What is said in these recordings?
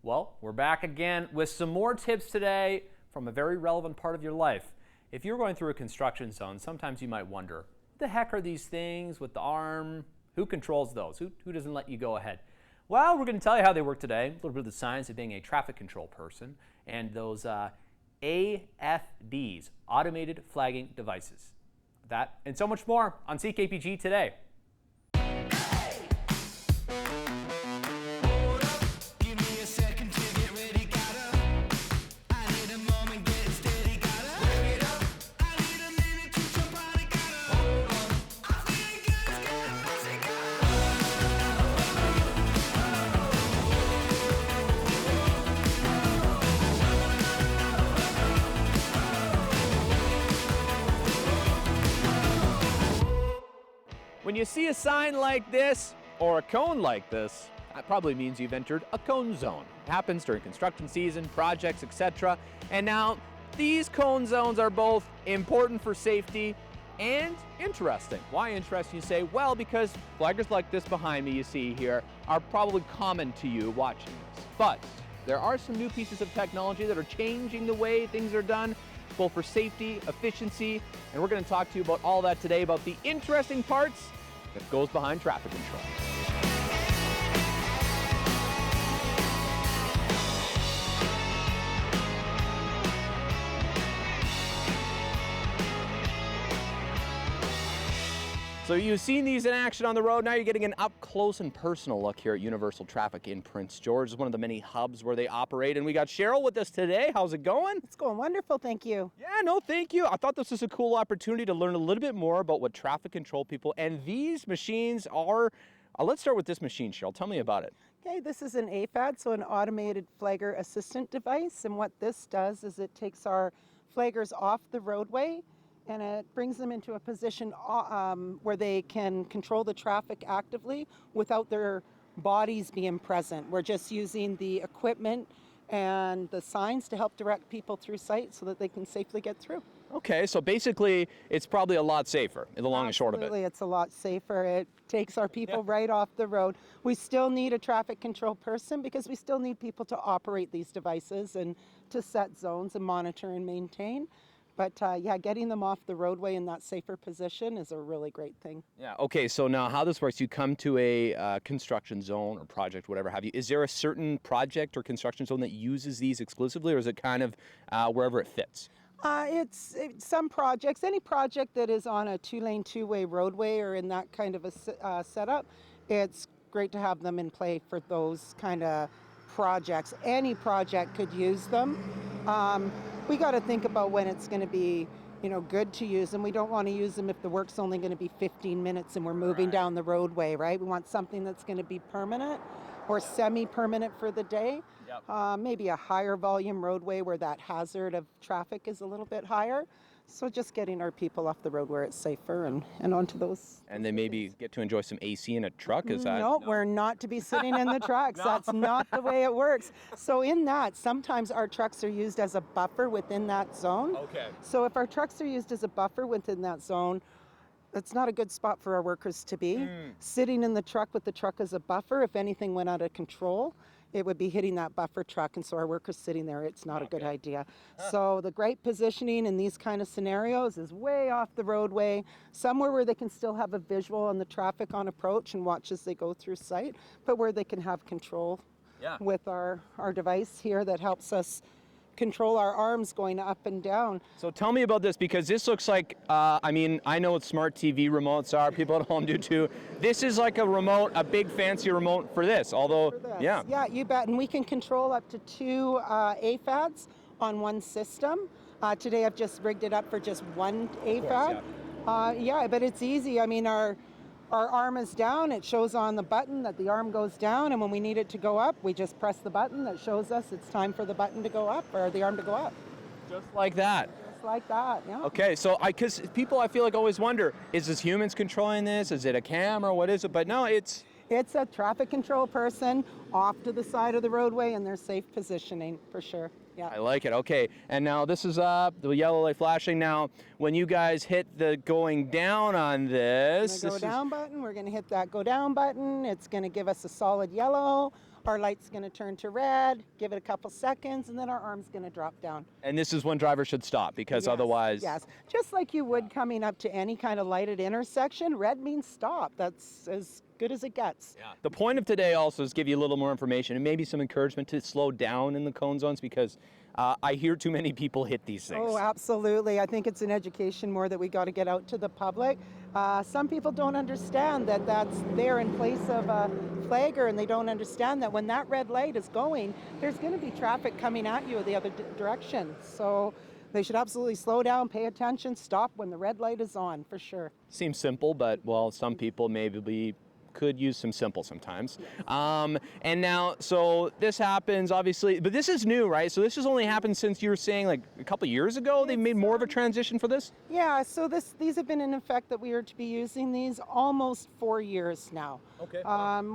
Well, we're back again with some more tips today from a very relevant part of your life. If you're going through a construction zone, sometimes you might wonder, what the heck are these things with the arm? Who controls those? Who doesn't let you go ahead? Well, we're going to tell you how they work today, a little bit of the science of being a traffic control person, and those AFDs, automated flagging devices. That and so much more on CKPG Today. When you see a sign like this, or a cone like this, that probably means you've entered a cone zone. It happens during construction season, projects, etc. And now, these cone zones are both important for safety and interesting. Why interesting, you say? Well, because flaggers like this behind me you see here are probably common to you watching this. But there are some new pieces of technology that are changing the way things are done, both for safety, efficiency, and we're going to talk to you about all that today, about the interesting parts that goes behind traffic control. So you've seen these in action on the road. Now you're getting an up close and personal look here at Universal Traffic in Prince George. It's one of the many hubs where they operate. And we got Cheryl with us today. How's it going? It's going wonderful, thank you. Yeah, no, thank you. I thought this was a cool opportunity to learn a little bit more about what traffic control people and these machines are. Let's start with this machine, Cheryl. Tell me about it. Okay, this is an AFAD, so an automated flagger assistant device. And what this does is it takes our flaggers off the roadway and it brings them into a position where they can control the traffic actively without their bodies being present. We're just using the equipment and the signs to help direct people through site so that they can safely get through. Okay, so basically it's probably a lot safer in the long and short of it. Absolutely, it's a lot safer. It takes our people right off the road. We still need a traffic control person because we still need people to operate these devices and to set zones and monitor and maintain. But yeah, getting them off the roadway in that safer position is a really great thing. Yeah, okay, so now how this works, you come to a construction zone or project, whatever have you. Is there a certain project or construction zone that uses these exclusively, or is it kind of wherever it fits? It's some projects, any project that is on a two-lane, two-way roadway or in that kind of a setup, it's great to have them in play for those kind of projects. Any project could use them. We got to think about when it's going to be, good to use them. We don't want to use them if the work's only going to be 15 minutes and we're moving down the roadway, right? We want something that's going to be permanent or semi-permanent for the day. Yep. Maybe a higher volume roadway where that hazard of traffic is a little bit higher. So just getting our people off the road where it's safer and onto those. And they maybe get to enjoy some AC in a truck, is that? No, we're not to be sitting in the trucks. No. That's not the way it works. So in that, sometimes our trucks are used as a buffer within that zone. Okay. So if our trucks are used as a buffer within that zone, it's not a good spot for our workers to be. Sitting in the truck with the truck as a buffer, if anything went out of control, it would be hitting that buffer truck, and so our workers sitting there, it's not a good idea. So the great positioning in these kind of scenarios is way off the roadway, somewhere where they can still have a visual on the traffic on approach and watch as they go through site, but where they can have control with our device here that helps us control our arms going up and down. So tell me about this, because this looks like, I know what smart TV remotes are, people at home do too. This is like a remote, a big fancy remote for this, although, Yeah, you bet, and we can control up to 2 AFADs on one system. Today I've just rigged it up for just one AFAD. Yeah, but it's easy. I mean, our arm is down, it shows on the button that the arm goes down, and when we need it to go up, we just press the button that shows us it's time for the button to go up, or the arm to go up. Just like that? Just like that, yeah. Okay, so because people I feel like always wonder, is this humans controlling this? Is it a camera? What is it? But no, it's a traffic control person off to the side of the roadway in their safe positioning, for sure. Yeah. I like it. Okay, and now this is the yellow light flashing. Now, when you guys hit the going down on this, button, we're going to hit that go down button. It's going to give us a solid yellow. our light's going to turn to red, give it a couple seconds, and then our arm's going to drop down. And this is when drivers should stop, because otherwise... Yes, just like you would coming up to any kind of lighted intersection, red means stop. That's as good as it gets. Yeah. The point of today also is give you a little more information and maybe some encouragement to slow down in the cone zones, because I hear too many people hit these things. Oh, absolutely. I think it's an education more that we got to get out to the public. Some people don't understand that that's there in place of a flagger, and they don't understand that when that red light is going, there's going to be traffic coming at you the other direction. So they should absolutely slow down, pay attention, stop when the red light is on, for sure. Seems simple, but, well, some people maybe could use some simple sometimes. And now, so this happens obviously, but this is new, right? So this has only happened since, you were saying, like a couple years ago they made more of a transition for this? Yeah, so these have been in effect that we are to be using these almost 4 years now. Okay.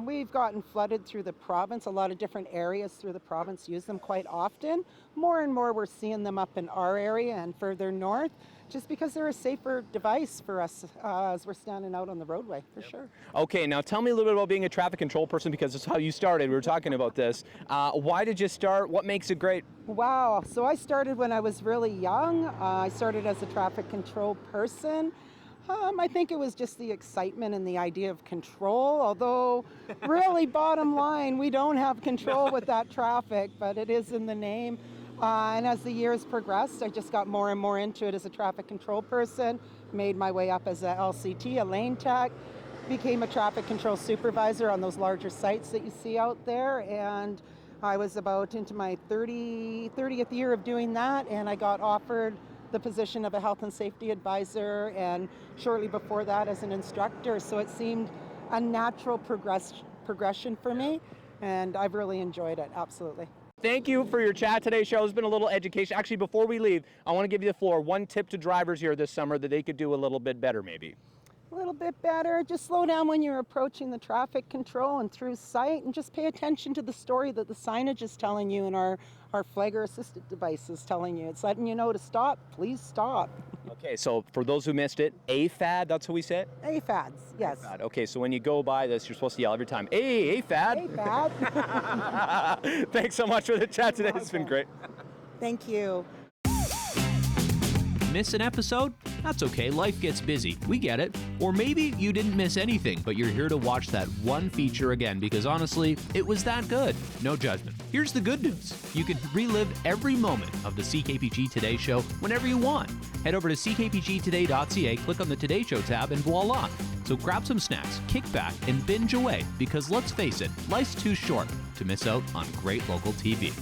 We've gotten flooded through the province. A lot of different areas through the province use them quite often. More and more we're seeing them up in our area and further north, just because they're a safer device for us as we're standing out on the roadway, for sure. Okay, now tell me a little bit about being a traffic control person, because it's how you started. We were talking about this. Why did you start? What makes it great? Wow, so I started when I was really young. I started as a traffic control person. I think it was just the excitement and the idea of control, although really bottom line, we don't have control with that traffic, but it is in the name. And as the years progressed, I just got more and more into it as a traffic control person, made my way up as a LCT, a lane tech, became a traffic control supervisor on those larger sites that you see out there. And I was about into my 30th year of doing that, and I got offered the position of a health and safety advisor, and shortly before that as an instructor. So it seemed a natural progression for me, and I've really enjoyed it, absolutely. Thank you for your chat today, show. It's been a little education. Actually, before we leave, I want to give you the floor. One tip to drivers here this summer that they could do a little bit better, maybe. A little bit better. Just slow down when you're approaching the traffic control and through sight, and just pay attention to the story that the signage is telling you and our flagger assisted device is telling you. It's letting you know to stop. Please stop. Okay, so for those who missed it, AFAD, that's what we said? AFADs, yes. AFAD. Okay, so when you go by this, you're supposed to yell every time, hey, AFAD. AFAD. Thanks so much for the chat today. It's been great. Thank you. Miss an episode? That's okay, life gets busy. We get it. Or maybe you didn't miss anything, but you're here to watch that one feature again because honestly, it was that good. No judgment. Here's the good news. You can relive every moment of the CKPG Today Show whenever you want. Head over to ckpgtoday.ca, click on the Today Show tab, and voila. So grab some snacks, kick back, and binge away because let's face it, life's too short to miss out on great local TV.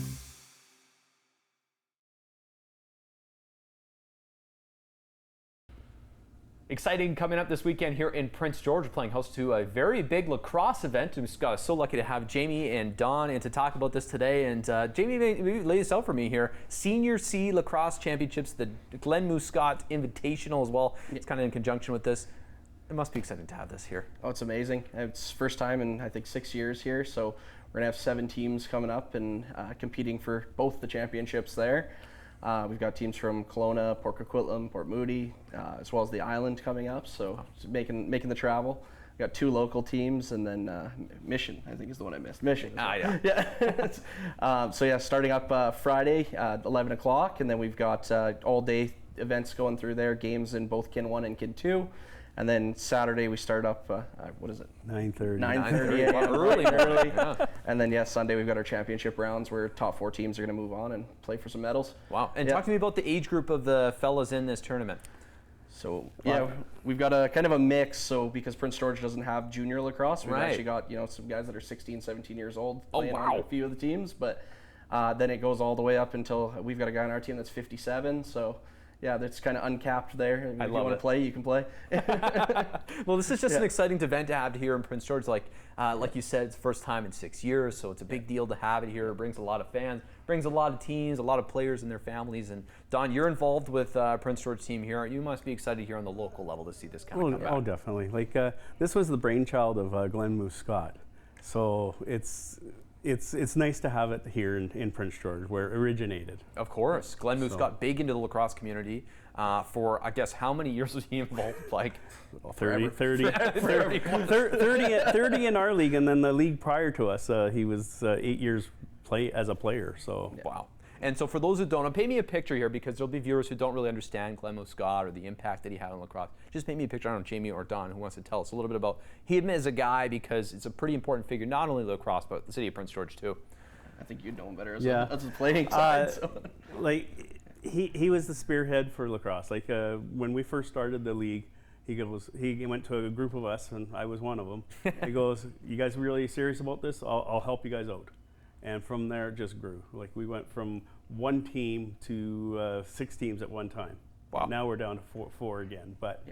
Exciting coming up this weekend here in Prince George. We're playing host to a very big lacrosse event. I'm so lucky to have Jamie and Don and to talk about this today. And Jamie, maybe lay this out for me here. Senior C Lacrosse Championships, the Glen Muscat Invitational as well. It's kind of in conjunction with this. It must be exciting to have this here. Oh, it's amazing. It's first time in, I think, 6 years here. So we're going to have 7 teams coming up and competing for both the championships there. We've got teams from Kelowna, Port Coquitlam, Port Moody, as well as the island coming up. So making the travel. We've got 2 local teams, and then Mission, I think is the one I missed. Mission. Yeah. So yeah, starting up Friday at 11 o'clock, and then we've got all day events going through there, games in both Kin 1 and Kin 2. And then Saturday we start up, what is it? 9:30. 9:30 a.m. Early. Yeah. And then Sunday we've got our championship rounds where top 4 teams are going to move on and play for some medals. Wow. And talk to me about the age group of the fellas in this tournament. So we've got a kind of a mix. So because Prince George doesn't have junior lacrosse, we've actually got some guys that are 16, 17 years old playing on a few of the teams. But then it goes all the way up until we've got a guy on our team that's 57. So. Yeah, that's kind of uncapped there. If you want to play, you can play. Well, this is just an exciting event to have here in Prince George. Like you said, it's the first time in 6 years, so it's a big deal to have it here. It brings a lot of fans, brings a lot of teams, a lot of players and their families. And Don, you're involved with Prince George team here. You must be excited here on the local level to see this kind of come back. Oh, definitely. Like this was the brainchild of Glen Muscat, so it's nice to have it here in Prince George, where it originated. Of course. Glen Muscat, big into the lacrosse community. for, I guess, how many years was he involved? Like 30 in our league, and then the league prior to us, he was 8 years as a player. So wow. And so for those who don't know, paint me a picture here, because there'll be viewers who don't really understand Glenn Muscat or the impact that he had on lacrosse. Just paint me a picture. I don't know, Jamie or Don, who wants to tell us a little bit about him as a guy, because it's a pretty important figure, not only lacrosse, but the city of Prince George too. I think you'd know him better as a playing side. Like he was the spearhead for lacrosse. Like when we first started the league, he went to a group of us, and I was one of them. He goes, "You guys really serious about this? I'll help you guys out." And from there, it just grew. Like we went from one team to 6 teams at one time. Wow. Now we're down to four again. But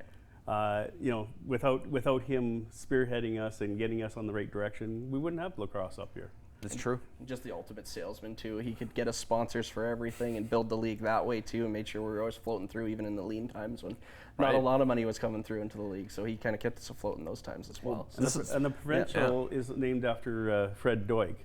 you know, without him spearheading us and getting us on the right direction, we wouldn't have lacrosse up here. That's true. Just the ultimate salesman too. He could get us sponsors for everything and build the league that way too, and made sure we were always floating through, even in the lean times when not a lot of money was coming through into the league. So he kind of kept us afloat in those times as well. And the provincial is named after Fred Doig,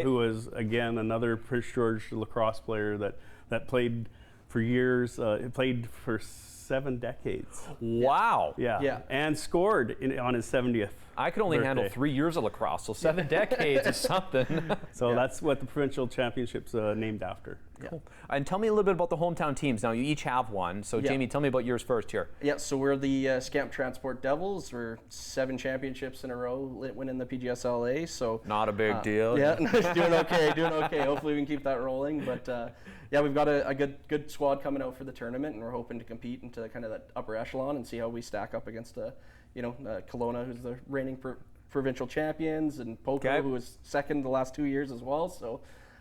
who was again another Prince George lacrosse player that played for years. Played for 7 decades. Wow. Yeah. And scored on his 70th. I could only handle 3 years of lacrosse, so 7 decades is something. So that's what the provincial championship's named after. Cool. And tell me a little bit about the hometown teams. Now, you each have one. So, Jamie, tell me about yours first here. Yeah, so we're the Scamp Transport Devils. We're 7 championships in a row winning the PGSLA. So not a big deal. Yeah, doing okay. Hopefully we can keep that rolling. But yeah, we've got a good squad coming out for the tournament, and we're hoping to compete into kind of that upper echelon and see how we stack up against Kelowna, who's the reigning provincial champions, and Poco, who was second the last 2 years as well. So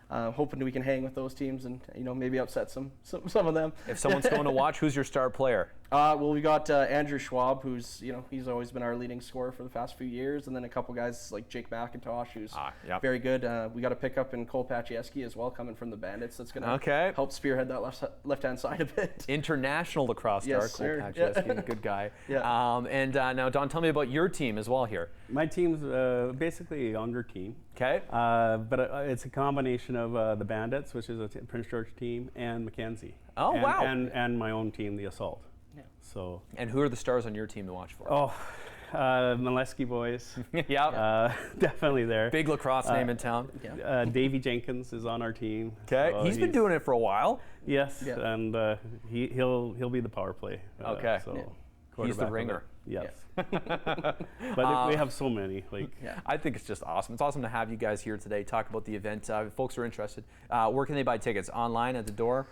hoping we can hang with those teams and maybe upset some of them. If someone's going to watch, who's your star player? Well, we got Andrew Schwab, who's he's always been our leading scorer for the past few years, and then a couple guys like Jake McIntosh, who's very good. We got a pickup in Cole Pachieski as well, coming from the Bandits. That's going to help spearhead that left-hand side a bit. International lacrosse star, Cole Pachieski, good guy. And now, Don, tell me about your team as well here. My team's basically a younger team. Okay. But it's a combination of the Bandits, which is a Prince George team, and Mackenzie. Oh, wow. And my own team, the Assault. So. And who are the stars on your team to watch for? Molesky boys. Definitely there. Big lacrosse name in town. Davey Jenkins is on our team. Okay. So he's been doing it for a while. Yes, and he'll be the power play. Okay. He's the ringer. Yes. But we have so many. I think it's just awesome. It's awesome to have you guys here today, talk about the event. If folks are interested, where can they buy tickets? Online, at the door?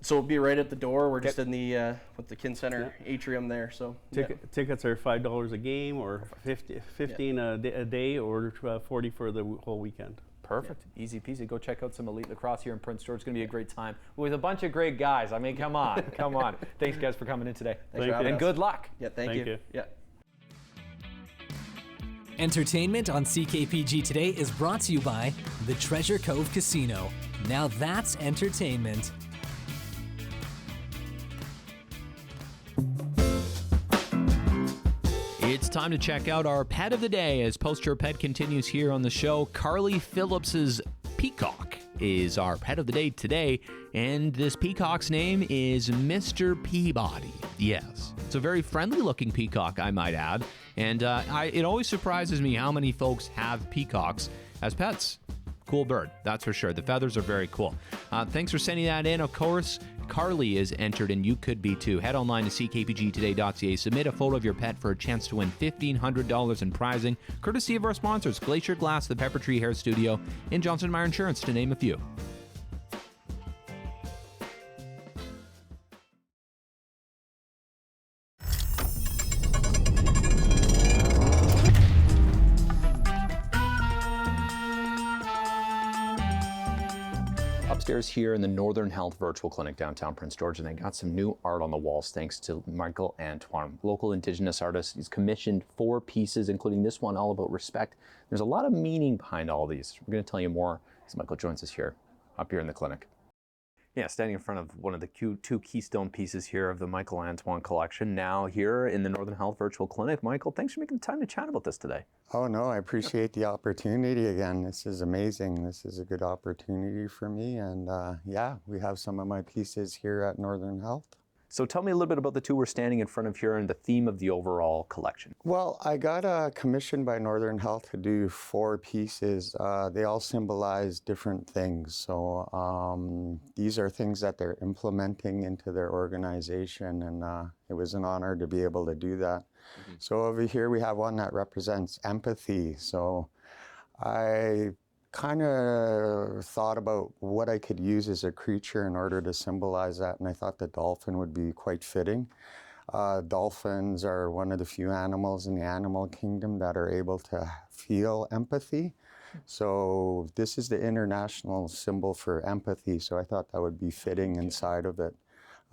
So it'll be right at the door. We're just in the with the Kin Center atrium there. So tickets are $5 a game, or 15 a day, or 40 for the whole weekend. Perfect. Easy peasy. Go check out some elite lacrosse here in Prince George. It's going to be a great time with a bunch of great guys. I mean, come on. Come on. Thanks, guys, for coming in today. Thank you. And good luck. Yeah, thank you. Yeah. Entertainment on CKPG Today is brought to you by the Treasure Cove Casino. Now that's entertainment. It's time to check out our pet of the day as Post Your Pet continues here on the show. Carly Phillips's peacock is our pet of the day today, and this peacock's name is Mr. Peabody. Yes, it's a very friendly-looking peacock, I might add, and it always surprises me how many folks have peacocks as pets. Cool bird, that's for sure. The feathers are very cool. Thanks for sending that in. Of course, Carly is entered, and you could be too. Head online to ckpgtoday.ca. Submit a photo of your pet for a chance to win $1,500 in prizing, courtesy of our sponsors, Glacier Glass, the Pepper Tree Hair Studio, and Johnson Meyer Insurance, to name a few. Upstairs here in the Northern Health Virtual Clinic downtown Prince George, and they got some new art on the walls thanks to Michael Antoine, local Indigenous artist. He's commissioned 4 pieces, including this one all about respect. There's a lot of meaning behind all of these. We're going to tell you more as Michael joins us here, up here in the clinic. Yeah, standing in front of one of the 2 keystone pieces here of the Michael Antoine collection, now here in the Northern Health Virtual Clinic. Michael, thanks for making the time to chat about this today. Oh, no, I appreciate the opportunity again. This is amazing. This is a good opportunity for me. And yeah, we have some of my pieces here at Northern Health. So tell me a little bit about the two we're standing in front of here and the theme of the overall collection. Well, I got commissioned by Northern Health to do 4 pieces. They all symbolize different things. So these are things that they're implementing into their organization, and it was an honor to be able to do that. So over here we have one that represents empathy. So I kind of thought about what I could use as a creature in order to symbolize that, and I thought the dolphin would be quite fitting. Dolphins are one of the few animals in the animal kingdom that are able to feel empathy. So this is the international symbol for empathy, so I thought that would be fitting inside of it.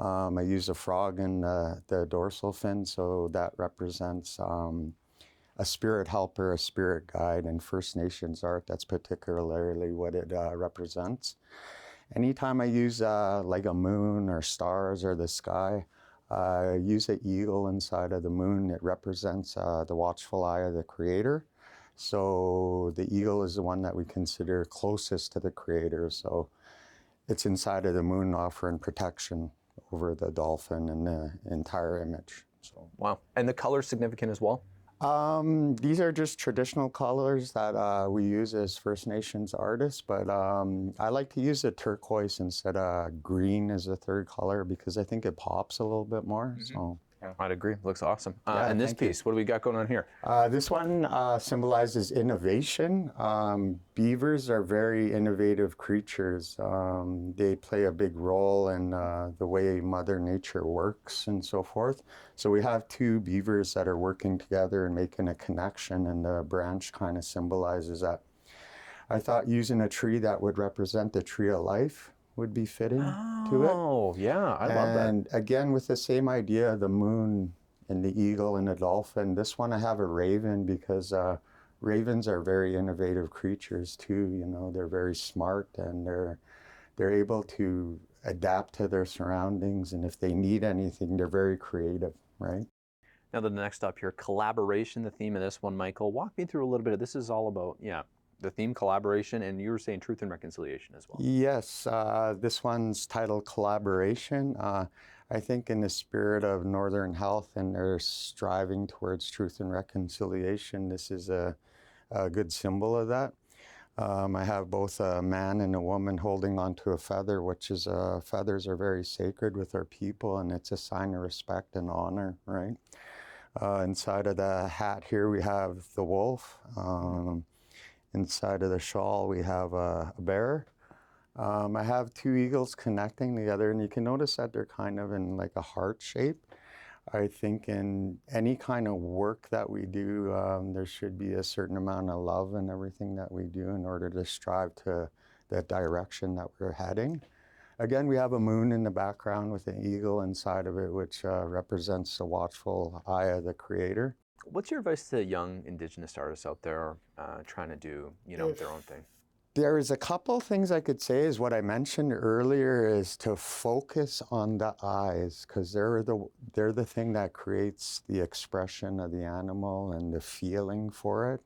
I use a frog in the dorsal fin, so that represents a spirit helper, a spirit guide. In First Nations art, that's particularly what it represents. Anytime I use like a moon or stars or the sky, use an eagle inside of the moon. It represents the watchful eye of the Creator. So the eagle is the one that we consider closest to the Creator. So it's inside of the moon, offering protection over the dolphin and the entire image. So. Wow. And the color significant as well? These are just traditional colors that we use as First Nations artists, but I like to use the turquoise instead of green as a third color because I think it pops a little bit more. So. Yeah, I'd agree. Looks awesome. Yeah, and this thank you. piece, what do we got going on here? This one symbolizes innovation. Beavers are very innovative creatures. They play a big role in the way Mother Nature works and so forth. So we have 2 beavers that are working together and making a connection, and the branch kind of symbolizes that. I thought using a tree that would represent the tree of life would be fitting to it. Oh, yeah, I love that. And again, with the same idea, the moon and the eagle and the dolphin. This one I have a raven because ravens are very innovative creatures too. You know, they're very smart and they're able to adapt to their surroundings. And if they need anything, they're very creative, right? Now the next up here, collaboration, the theme of this one, Michael. Walk me through a little bit of this. Is all about, the theme, collaboration, and you were saying truth and reconciliation as well. Yes, this one's titled Collaboration. I think in the spirit of Northern Health and their striving towards truth and reconciliation, this is a good symbol of that. I have both a man and a woman holding onto a feather, which is feathers are very sacred with our people, and it's a sign of respect and honor, right? Inside of the hat here, we have the wolf. Inside of the shawl, we have a bear. I have 2 eagles connecting together, and you can notice that they're kind of in like a heart shape. I think in any kind of work that we do, there should be a certain amount of love in everything that we do in order to strive to the direction that we're heading. Again, we have a moon in the background with an eagle inside of it, which represents the watchful eye of the Creator. What's your advice to young Indigenous artists out there trying to do, their own thing? There's a couple things I could say is what I mentioned earlier is to focus on the eyes, because they're the thing that creates the expression of the animal and the feeling for it.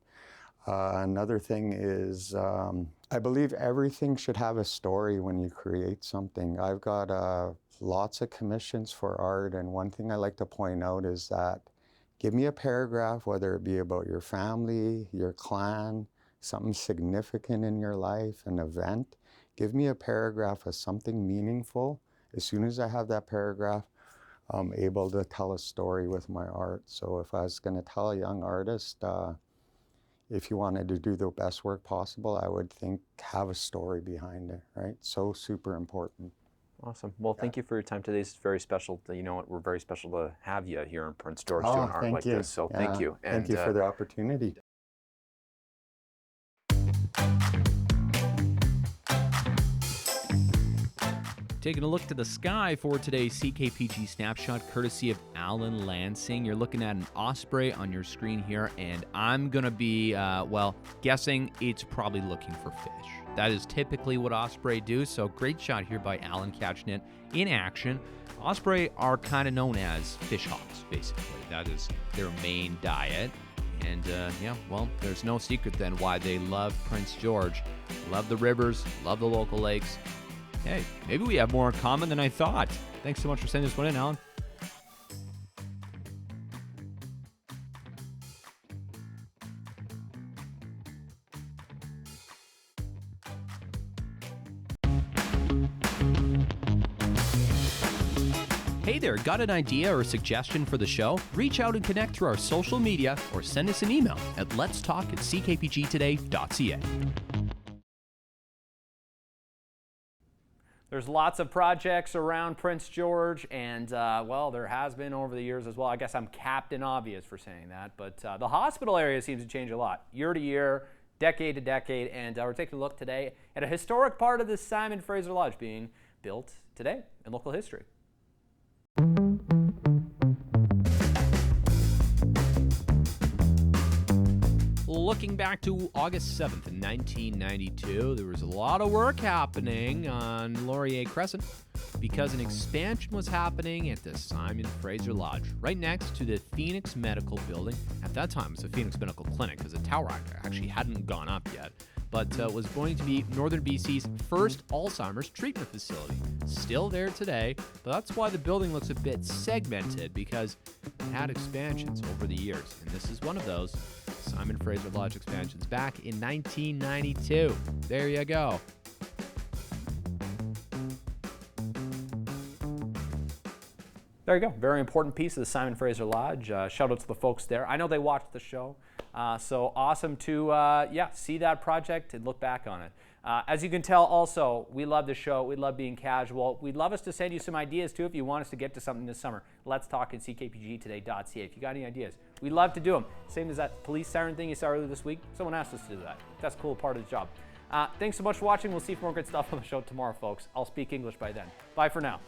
Another thing is I believe everything should have a story when you create something. I've got lots of commissions for art, and one thing I like to point out is that give me a paragraph, whether it be about your family, your clan, something significant in your life, an event. Give me a paragraph of something meaningful. As soon as I have that paragraph, I'm able to tell a story with my art. So if I was going to tell a young artist, if you wanted to do the best work possible, I would think have a story behind it, right? So super important. Awesome. Well, thank you for your time today. It's very special. You know what? We're very special to have you here in Prince George doing art like this. So thank you. Thank you for the opportunity. Taking a look to the sky for today's CKPG Snapshot, courtesy of Alan Lansing. You're looking at an osprey on your screen here, and I'm going to be, guessing it's probably looking for fish. That is typically what osprey do, so great shot here by Alan catching it in action. Osprey are kind of known as fish hawks, basically. That is their main diet. And there's no secret then why they love Prince George. Love the rivers, love the local lakes. Hey, maybe we have more in common than I thought. Thanks so much for sending this one in, Alan. Hey there, got an idea or a suggestion for the show? Reach out and connect through our social media or send us an email at letstalk@ckpgtoday.ca. There's lots of projects around Prince George, and well, there has been over the years as well. I guess I'm Captain Obvious for saying that, but the hospital area seems to change a lot, year to year, decade to decade, and we're taking a look today at a historic part of the Simon Fraser Lodge being built today in local history. Looking back to August 7th, 1992, there was a lot of work happening on Laurier Crescent because an expansion was happening at the Simon Fraser Lodge, right next to the Phoenix Medical Building. At that time, it was the Phoenix Medical Clinic because the tower actually hadn't gone up yet, but was going to be Northern BC's first Alzheimer's treatment facility. Still there today, but that's why the building looks a bit segmented because it had expansions over the years, and this is one of those. Simon Fraser Lodge expansions back in 1992. There you go. There you go. Very important piece of the Simon Fraser Lodge. Shout out to the folks there. I know they watched the show. So awesome to see that project and look back on it. As you can tell also, we love the show. We love being casual. We'd love us to send you some ideas too if you want us to get to something this summer. Let's talk at ckpgtoday.ca if you got any ideas. We love to do them. Same as that police siren thing you saw earlier this week. Someone asked us to do that. That's a cool part of the job. Thanks so much for watching. We'll see more good stuff on the show tomorrow, folks. I'll speak English by then. Bye for now.